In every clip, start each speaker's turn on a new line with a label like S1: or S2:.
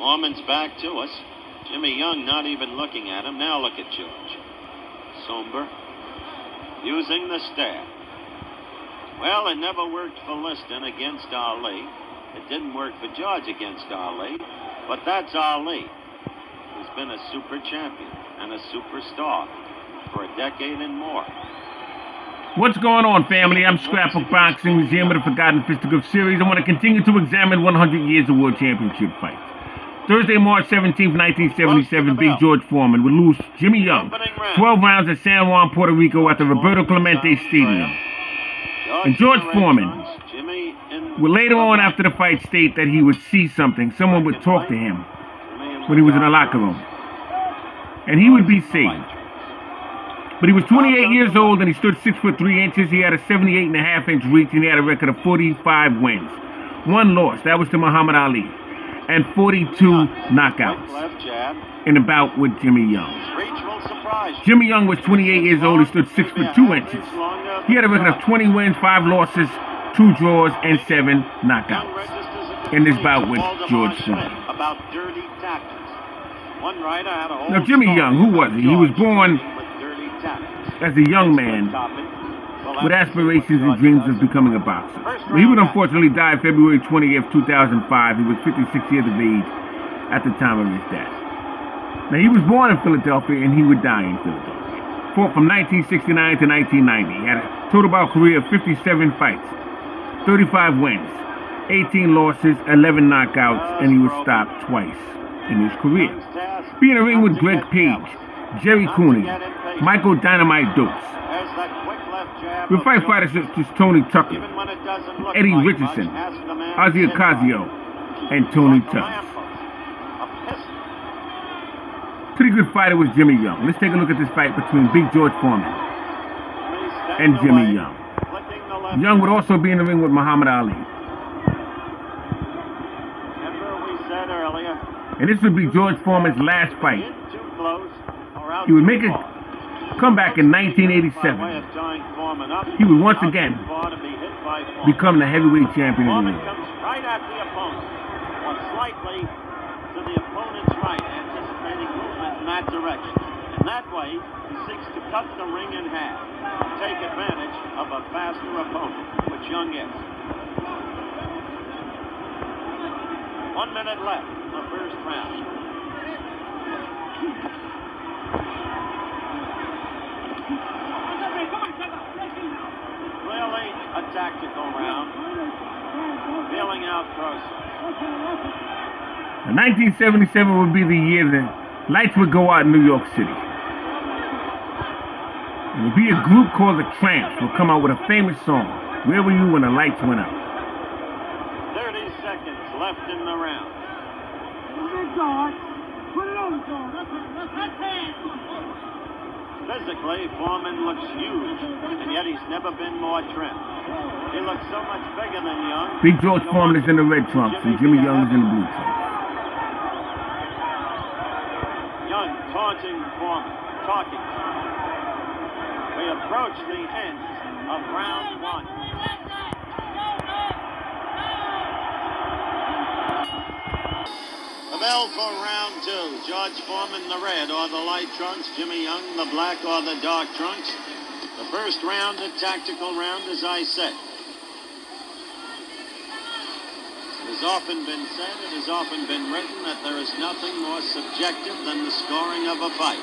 S1: Foreman's back to us. Jimmy Young not even looking at him. Now look at George. Somber. Using the stare. Well, it never worked for Liston against Ali. It didn't work for George against Ali. But that's Ali, who's been a super champion and a superstar for a decade and more.
S2: What's going on, family? I'm Scrapbookboxing, Museum of the Forgotten Fisticuffs series. I want to continue to examine 100 years of World Championship fights. Thursday, March 17, 1977, Big George Foreman would lose Jimmy Young 12 rounds at San Juan, Puerto Rico at the Roberto Clemente Stadium. And George Foreman would later on after the fight state that he would see something. Someone would talk to him when he was in the locker room. And he would be saved. But he was 28 years old and he stood 6 foot 3 inches. He had a 78.5-inch reach and he had a record of 45 wins. 1 loss, that was to Muhammad Ali. And 42 knockouts in a bout with Jimmy Young. Jimmy Young was 28 years old. He stood 6 foot 2 inches. He had a record of 20 wins, 5 losses, 2 draws, and 7 knockouts in this bout with George Foreman. Now, Jimmy Young, who was he? He was born as a young man with aspirations and dreams of becoming a boxer. But he would unfortunately die February 20th, 2005. He was 56 years of age at the time of his death. Now, he was born in Philadelphia and he would die in Philadelphia. Fought from 1969 to 1990. He had a total bout career of 57 fights, 35 wins, 18 losses, 11 knockouts, and he was stopped twice in his career. Being in a ring with Greg Page, Jerry Cooney, Michael Dynamite Dukes. We fight fighters such as Tony Tucker, Eddie Richardson, Ozzy Ocasio, and Tony Tubbs. Pretty good fighter was Jimmy Young. Let's take a look at this fight between Big George Foreman and Jimmy Young. Young would also be in the ring with Muhammad Ali. And this would be George Foreman's last fight. He would make a comeback in 1987. He would once again become the heavyweight champion of the world.
S1: Right at the opponent, or slightly to the opponent's right, anticipating movement in that direction. In that way, he seeks to cut the ring in half, take advantage of a faster opponent, which Young is. 1 minute left in the first round. Really a tactical round. Feeling out close.
S2: 1977 would be the year the lights would go out in New York City. It would be a group called the Tramps who would come out with a famous song, Where Were You When the Lights Went Out?
S1: 30 seconds left in the round. Physically, Foreman looks huge, and yet he's never been more trim. He looks so much bigger than Young.
S2: Big George Foreman is in the red trunks, and Jimmy Young is in the blue trunks.
S1: Young taunting Foreman, talking to him. We approach the end of round 1. The bell for round 2. George Foreman, the red or the light trunks. Jimmy Young, the black or the dark trunks. The first round, a tactical round, as I said. It has often been said, it has often been written that there is nothing more subjective than the scoring of a fight.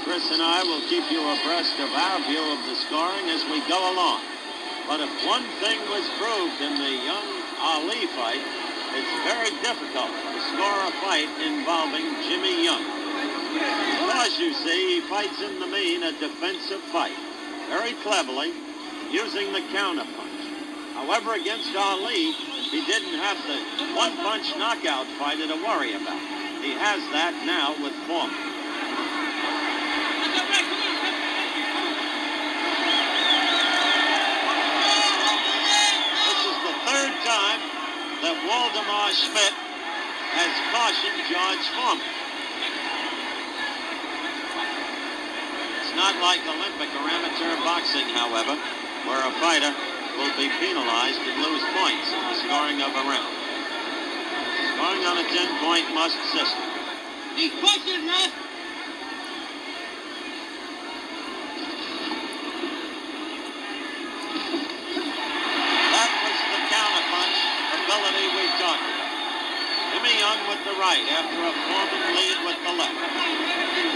S1: Chris and I will keep you abreast of our view of the scoring as we go along. But if one thing was proved in the Young-Ali fight, it's very difficult to score a fight involving Jimmy Young. Because, you see, he fights in the main a defensive fight, very cleverly, using the counterpunch. However, against Ali, he didn't have the one-punch knockout fighter to worry about. He has that now with Foreman. This is the third time that Waldemar Schmidt has cautioned George Foreman. It's not like Olympic or amateur boxing, however, where a fighter will be penalized and lose points in the scoring of a round. Going on a 10-point must system.
S3: He's pushing, man.
S1: That was the counterpunch ability we talked about. Jimmy Young with the right after a Foreman lead with the left.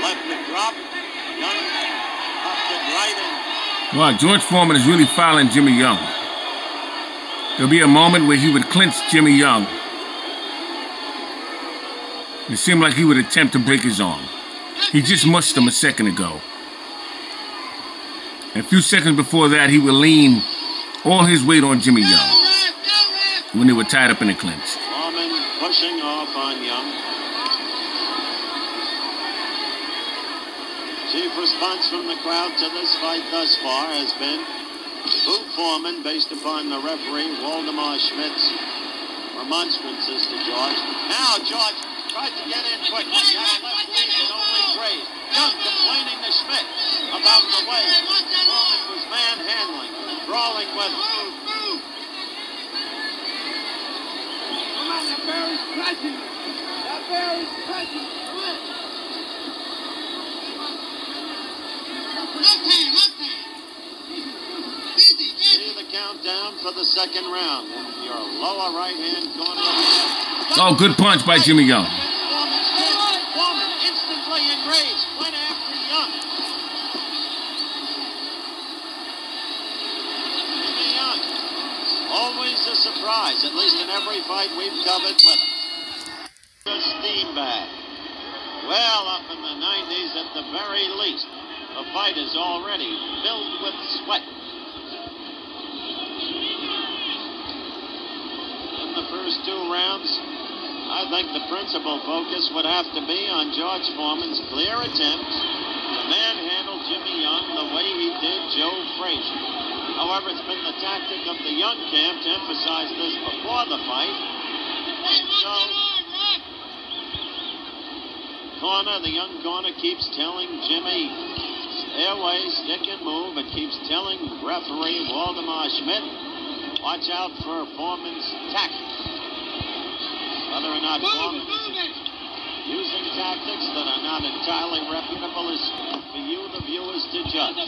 S1: Left to drop. Young upped it right in.
S2: Wow, George Foreman is really fouling Jimmy Young. There'll be a moment where he would clinch Jimmy Young. It seemed like he would attempt to break his arm. He just mushed him a second ago. A few seconds before that, he would lean all his weight on Jimmy Young when they were tied up in a clinch.
S1: Foreman pushing off on Young. Chief response from the crowd to this fight thus far has been boo Foreman based upon the referee Waldemar Schmidt's remonstrances to George. Now George tried to get in quick. He had a left lead and only grazed. Young complaining to Schmidt about the way Foreman was manhandling, brawling with him.
S3: Come on, that bear is pressing. That bear is pressing. Come on. Left hand, left hand. Easy, easy.
S1: See the countdown for the second round. In your lower right-hand corner.
S2: Oh, good punch by Jimmy Young.
S1: Foreman instantly enraged, went after Young. Jimmy Young, always a surprise, at least in every fight we've covered with him. The steam bag. Well, up in the 90s at the very least, the fight is already filled with sweat. In the first two rounds, I think the principal focus would have to be on George Foreman's clear attempts to manhandle Jimmy Young the way he did Joe Frazier. However, it's been the tactic of the Young camp to emphasize this before the fight. And so, the Young corner keeps telling Jimmy, stay away, stick and move. It keeps telling referee Waldemar Schmidt, watch out for Foreman's tactics. Whether or not Foreman is using tactics that are not entirely reputable is for you, the viewers, to judge.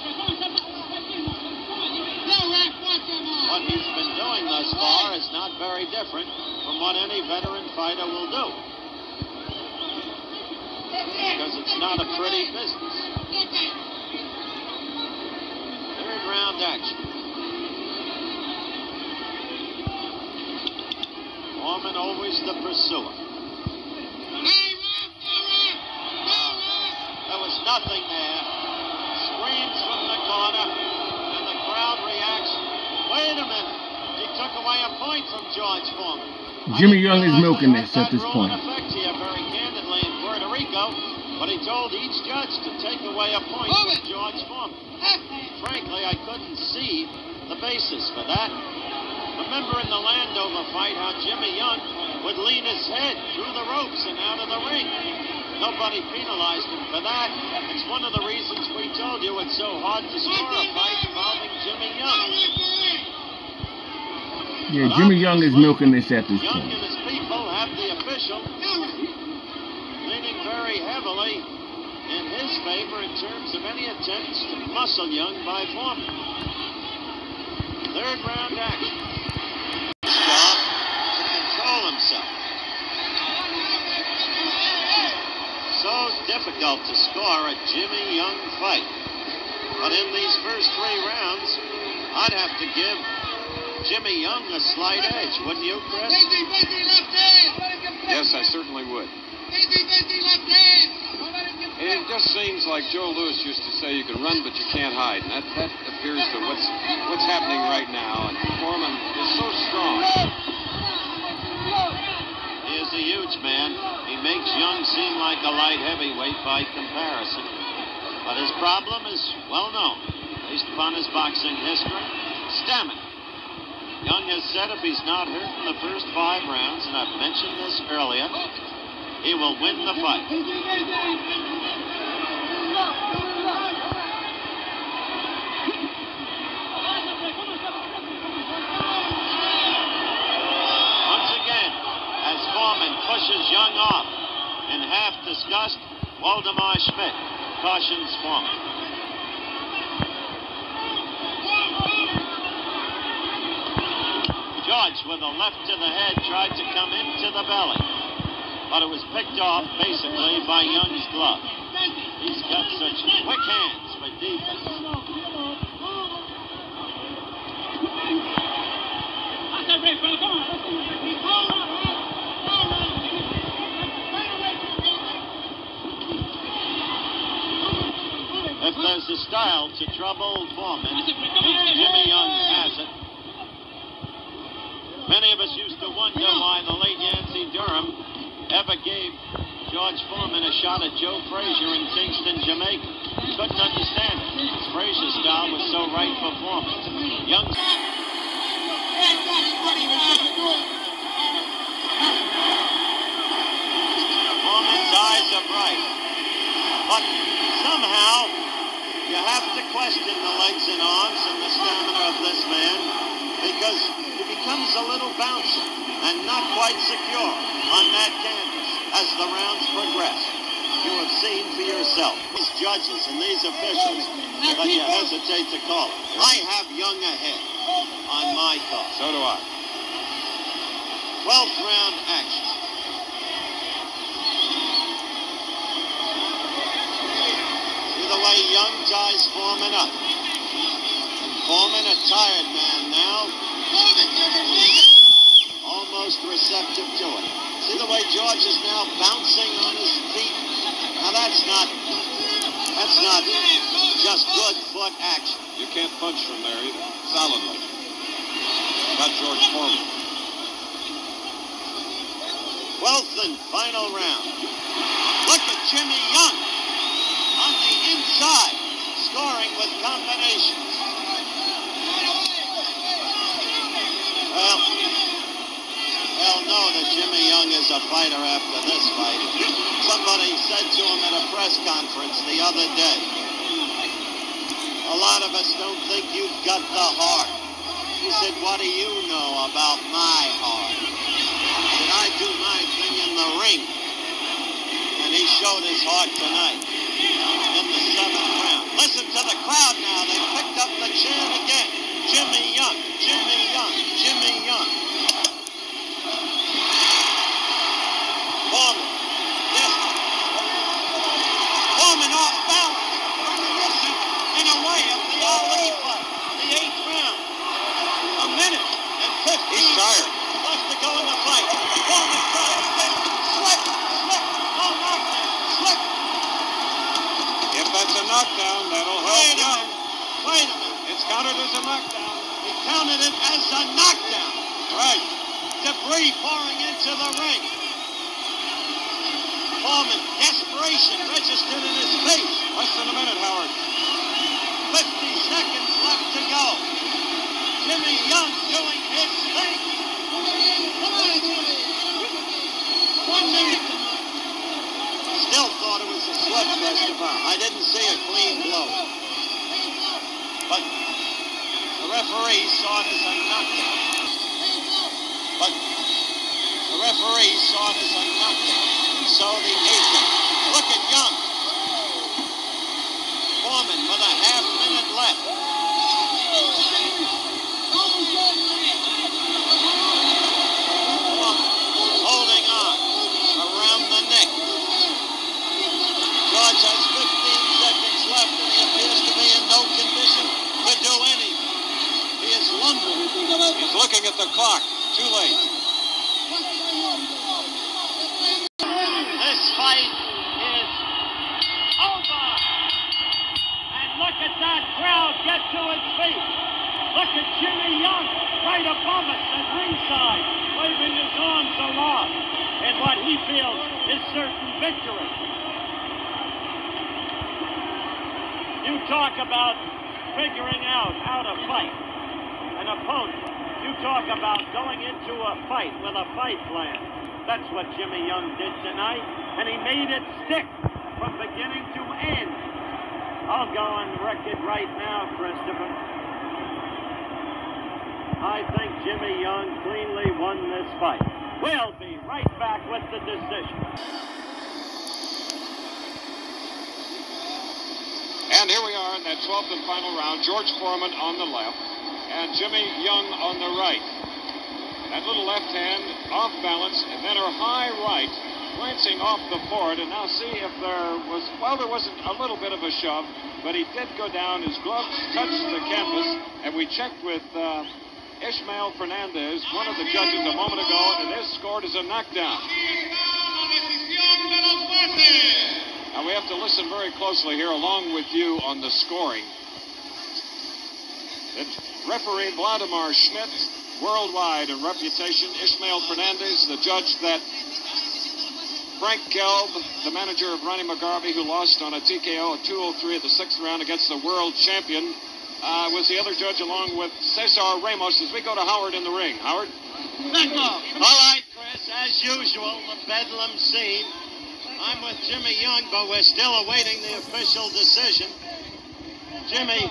S1: What he's been doing thus far is not very different from what any veteran fighter will do. Because it's not a pretty business. Third round action. Foreman always the pursuer. There was nothing there. Screams from the corner, and the crowd reacts. Wait a minute. He took away a point from George Foreman.
S2: Jimmy Young is milking this at this point.
S1: Effect here very candidly in Puerto Rico, but he told each judge to take away a point from George Foreman. Frankly, I couldn't see the basis for that. Remember in the Landover fight how Jimmy Young would lean his head through the ropes and out of the ring. Nobody penalized him for that. It's one of the reasons we told you it's so hard to score a fight involving Jimmy Young.
S2: Yeah, Jimmy Young is milking this at this
S1: Young
S2: point.
S1: and his people have the official leaning very heavily in his favor in terms of any attempts to muscle Young by Foreman. Third round action. Job to control himself. So difficult to score a Jimmy Young fight. But in these first three rounds, I'd have to give Jimmy Young a slight edge, wouldn't you, Chris?
S4: Yes, I certainly would. It just seems like Joe Louis used to say, you can run but you can't hide, and that appears to what's happening right now. And Foreman is so strong.
S1: He is a huge man. He makes Young seem like a light heavyweight by comparison. But his problem is well known, based upon his boxing history. Stamina. Young has said if he's not hurt in the first 5 rounds, and I've mentioned this earlier, he will win the fight. Once again, as Foreman pushes Young off. In half disgust, Waldemar Schmidt cautions Foreman. George, with a left to the head, tried to come into the belly, but it was picked off basically by Young's glove. He's got such quick hands for defense. If there's a style to trouble Foreman, Jimmy Young has it. Many of us used to wonder why the late Yancey Durham ever gave George Foreman a shot at Joe Frazier in Kingston, Jamaica. Couldn't understand it. His Frazier style was so right for Foreman. Young. Foreman's eyes are bright, but somehow you have to question the legs and arms and the stamina of this man, because he becomes a little bouncy and not quite secure on that canvas as the rounds progress. You have seen for yourself. These judges and these officials that you hesitate to call it. I have Young ahead on my call.
S4: So do I.
S1: 12th round action. See the way Young ties Foreman up. Foreman, a tired man now, almost receptive to it. See the way George is now bouncing on his feet? Now that's not just good foot action.
S4: You can't punch from there either. Solidly. Not George Foreman.
S1: 12th and final round. Look at Jimmy Young on the inside, scoring with combinations. Well, they'll know that Jimmy Young is a fighter after this fight. Somebody said to him at a press conference the other day, a lot of us don't think you've got the heart. He said, what do you know about my heart? He said, I do my thing in the ring. And he showed his heart tonight in the 7th round. Listen to the crowd now. They picked up the chant again. Jimmy Young, Jimmy Young, Jimmy Young. Foreman, yes. Foreman off balance. In a way of the Ali fight, the 8th round. A minute and 15.
S4: He's tired.
S1: Left to go in the fight. Foreman tries again. Slip. Oh, knockdown. Slip.
S4: If that's a knockdown, that'll help Young.
S1: Wait a minute.
S4: It's counted as a knockdown.
S1: He counted it as a knockdown.
S4: Right.
S1: Debris pouring into the ring. Foreman, desperation registered in his face.
S4: Less than a minute, Howard.
S1: 50 seconds left to go. Jimmy Young doing his thing. 1 minute. Still thought it was a slip, Christopher. I didn't see a clean blow. But the referee saw it as a knockdown. And so the 8th. Look at Young. Foreman with a half-minute left. Foreman holding on around the neck. George has 15 seconds left, and he appears to be in no condition to do anything. He is lumbering.
S4: He's looking at the clock. Too late.
S1: This fight is over. And look at that crowd get to its feet. Look at Jimmy Young right above us at ringside, waving his arms aloft in what he feels is certain victory. You talk about figuring out how to fight an opponent. You talk about going into a fight with a fight plan. That's what Jimmy Young did tonight, and he made it stick from beginning to end. I'll go on record right now, Christopher. I think Jimmy Young cleanly won this fight. We'll be right back with the decision.
S4: And here we are in that 12th and final round. George Foreman on the left and Jimmy Young on the right. That little left hand off balance, and then her high right glancing off the board. And now see if there was, well, there wasn't a little bit of a shove, but he did go down. His gloves touched the canvas, and we checked with Ishmael Fernandez, one of the judges, a moment ago, and this scored as a knockdown. Now we have to listen very closely here along with you on the scoring. It's referee Vladimir Schmidt, worldwide in reputation. Ishmael Fernandez, the judge that Frank Gelb, the manager of Ronnie McGarvey, who lost on a TKO at 203 at the 6th round against the world champion, was the other judge, along with Cesar Ramos, as we go to Howard in the ring. Howard?
S1: All right, Chris, as usual, the bedlam scene. I'm with Jimmy Young, but we're still awaiting the official decision. Jimmy,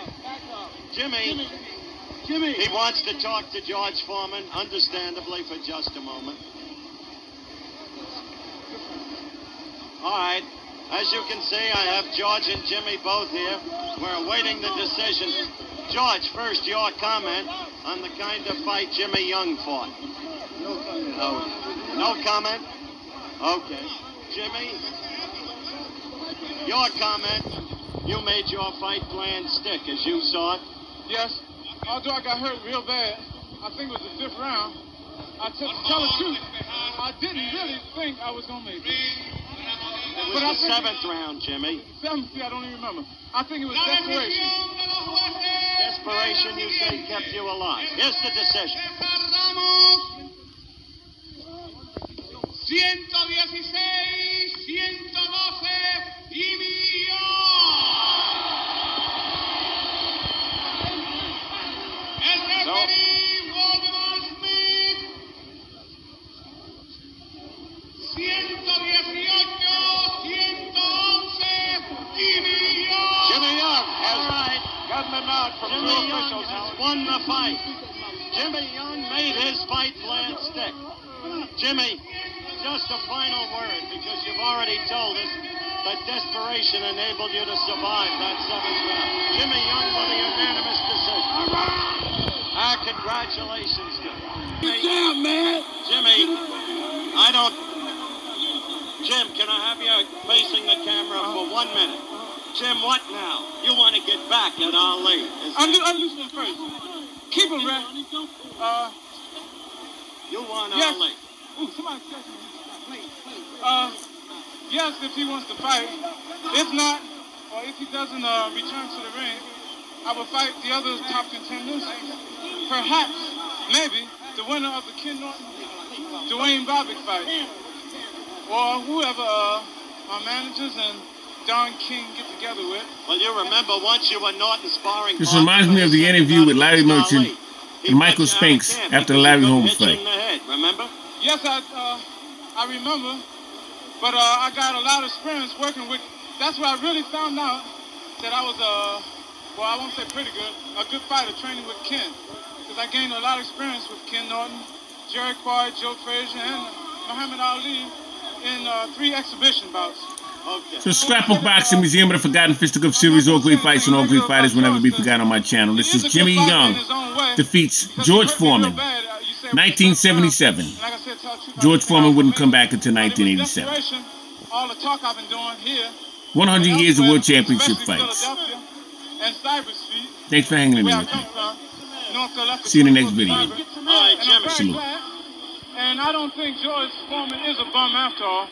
S1: he wants to talk to George Foreman, understandably, for just a moment. All right, as you can see, I have George and Jimmy both here. We're awaiting the decision. George, first, your comment on the kind of fight Jimmy Young fought. No comment? Okay. Jimmy, your comment. You made your fight plan stick as you saw it.
S3: Yes, although I got hurt real bad. I think it was the 5th round. To tell the truth, I didn't really think I was going to make it.
S1: It was the 7th round, Jimmy.
S3: 7th, I don't even remember. I think it was desperation.
S1: Desperation, you say, kept you alive. Here's the decision.
S3: 116, 112 y millón. El referee Roberto Smith. 118, 111 y millón.
S1: Jimmy Young has gotten a nod from two officials. Has won the fight. Jimmy Young made his fight plan stick. Jimmy, just a final word, because you've already told us that desperation enabled you to survive that 7th round. Jimmy Young with a unanimous decision. Our congratulations to you.
S3: Good job, man.
S1: Jimmy, Jim, can I have you facing the camera for 1 minute? Jim, what now? You want to get back at Ali.
S3: I'm listening first. Keep him, right?
S1: You want
S3: yes.
S1: Ali.
S3: Ooh, somebody said me. Yes, if he wants to fight. If not, or if he doesn't return to the ring, I will fight the other top contenders. Perhaps, maybe, the winner of the Ken Norton, Dwayne Bobbitt fight. Or whoever our managers and Don King get together with.
S1: Well, you remember once you were Norton sparring.
S2: This reminds me of the interview with Larry Merchant and Michael Spinks after the Larry Holmes fight.
S1: Remember?
S3: Yes, I remember. But I got a lot of experience working with. That's where I really found out that I was well, I won't say pretty good, a good fighter training with Ken. Because I gained a lot of experience with Ken Norton, Jerry Quard, Joe Frazier, and Muhammad Ali in 3 exhibition bouts.
S2: Okay. So Scrapbook Boxing, Museum of the Forgotten Fisticuffs series, all great fights and all great fighters will never be forgotten on my channel. This is Jimmy Young defeats George Foreman, 1977. George Foreman wouldn't come back until 1987. 100 years of World Championship fights. Thanks for hanging in there with me. See you in the next video.
S1: All right, Jimmy.
S2: Salute.
S3: And I don't think George Foreman is a bum after all.